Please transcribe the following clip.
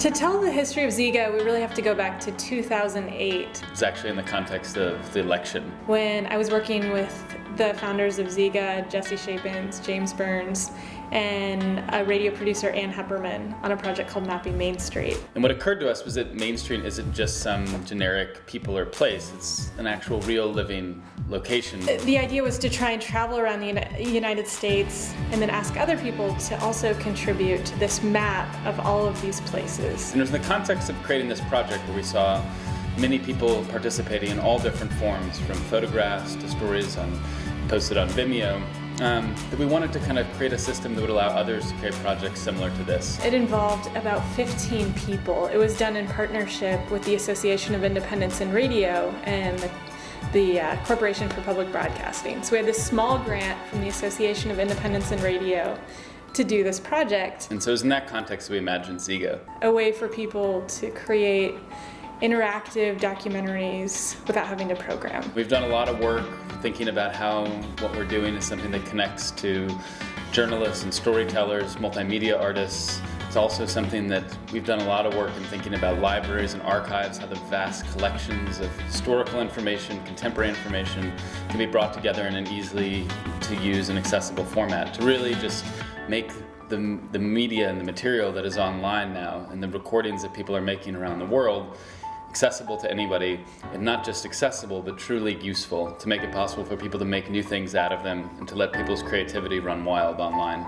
To tell the history of ZEEGA, we really have to go back to 2008. It's actually in the context of the election. When I was working with the founders of ZEEGA, Jesse Shapins, James Burns, and a radio producer, Ann Hepperman, on a project called Mapping Main Street. And what occurred to us was that Main Street isn't just some generic people or place, it's an actual real living location. The idea was to try and travel around the United States and then ask other people to also contribute to this map of all of these places. And it was in the context of creating this project where we saw many people participating in all different forms, from photographs to stories posted on Vimeo, that we wanted to kind of create a system that would allow others to create projects similar to this. It involved about 15 people. It was done in partnership with the Association of Independents in Radio and the Corporation for Public Broadcasting. So we had this small grant from the Association of Independents in Radio to do this project. And so it was in that context we imagined ZEEGA. A way for people to create interactive documentaries without having to program. We've done a lot of work thinking about how what we're doing is something that connects to journalists and storytellers, multimedia artists. It's also something that we've done a lot of work in thinking about libraries and archives, how the vast collections of historical information, contemporary information can be brought together in an easily to use and accessible format to really just make the media and the material that is online now and the recordings that people are making around the world accessible to anybody, and not just accessible, but truly useful, to make it possible for people to make new things out of them and to let people's creativity run wild online.